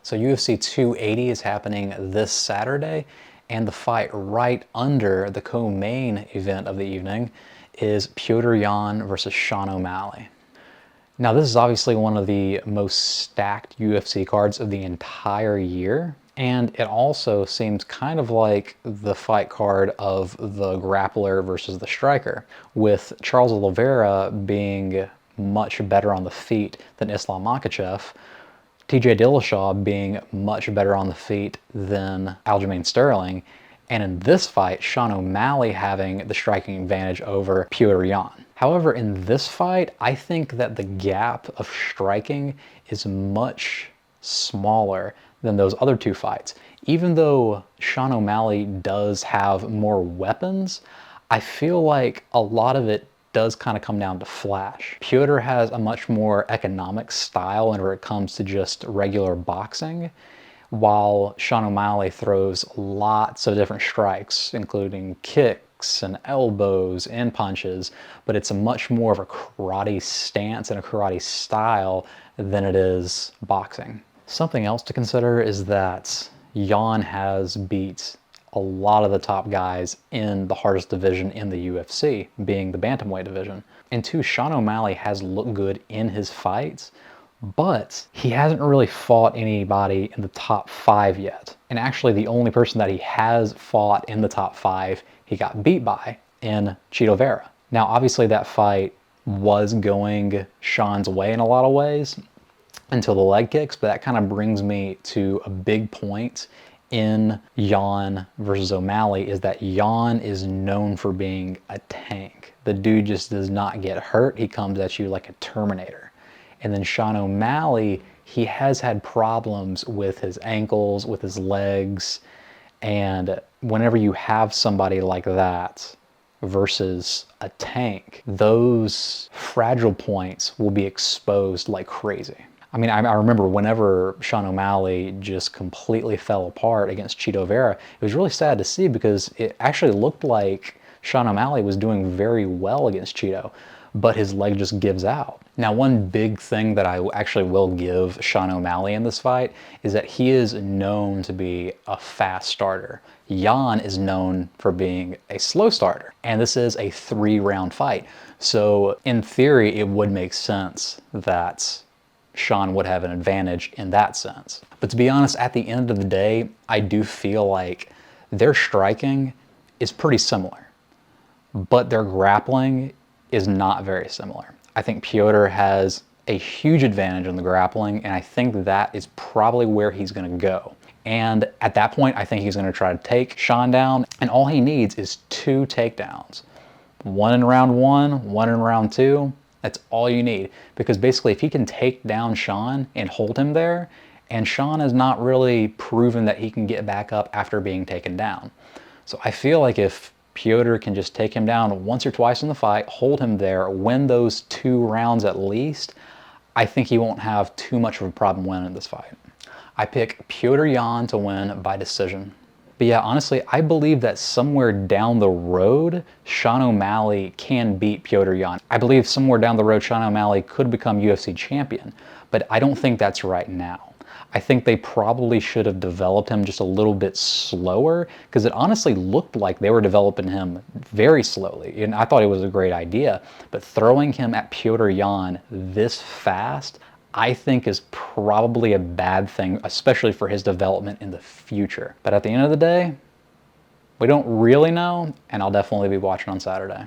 So UFC 280 is happening this Saturday, and the fight right under the co-main event of the evening is Petr Yan versus Sean O'Malley. Now, this is obviously one of the most stacked UFC cards of the entire year, and it also seems kind of like the fight card of the grappler versus the striker, with Charles Oliveira being much better on the feet than Islam Makhachev, TJ Dillashaw being much better on the feet than Aljamain Sterling, and in this fight, Sean O'Malley having the striking advantage over Petr Yan. However, in this fight, I think that the gap of striking is much smaller than those other two fights. Even though Sean O'Malley does have more weapons, I feel like a lot of it does kind of come down to flash. Petr has a much more economic style whenever it comes to just regular boxing, while Sean O'Malley throws lots of different strikes, including kicks and elbows and punches, but it's a much more of a karate stance and a karate style than it is boxing. Something else to consider is that Yan has beat a lot of the top guys in the hardest division in the UFC, being the Bantamweight division. And two, Sean O'Malley has looked good in his fights, but he hasn't really fought anybody in the top 5 yet. And actually the only person that he has fought in the top 5, he got beat by in Chito Vera. Now, obviously that fight was going Sean's way in a lot of ways until the leg kicks, but that kind of brings me to a big point in Yan versus O'Malley, is that Yan is known for being a tank. The dude just does not get hurt. He comes at you like a Terminator. And then Sean O'Malley, he has had problems with his ankles, with his legs, and whenever you have somebody like that versus a tank, those fragile points will be exposed like crazy. I mean, I remember whenever Sean O'Malley just completely fell apart against Chito Vera, it was really sad to see because it actually looked like Sean O'Malley was doing very well against Chito, but his leg just gives out. Now, one big thing that I actually will give Sean O'Malley in this fight is that he is known to be a fast starter. Yan is known for being a slow starter, and this is a 3-round fight. So in theory, it would make sense that Sean would have an advantage in that sense. But to be honest, at the end of the day, I do feel like their striking is pretty similar, but their grappling is not very similar. I think Petr has a huge advantage in the grappling, and I think that is probably where he's going to go. And at that point, I think he's going to try to take Sean down, and all he needs is 2 takedowns. One in round 1, one in round 2. That's all you need, because basically if he can take down Sean and hold him there, and Sean has not really proven that he can get back up after being taken down. So I feel like if Petr can just take him down once or twice in the fight, hold him there, win those 2 rounds at least, I think he won't have too much of a problem winning this fight. I pick Petr Yan to win by decision. But yeah, honestly, I believe that somewhere down the road, Sean O'Malley can beat Petr Yan. I believe somewhere down the road, Sean O'Malley could become UFC champion, but I don't think that's right now. I think they probably should have developed him just a little bit slower, because it honestly looked like they were developing him very slowly, and I thought it was a great idea. But throwing him at Petr Yan this fast, I think is probably a bad thing, especially for his development in the future. But at the end of the day, we don't really know, and I'll definitely be watching on Saturday.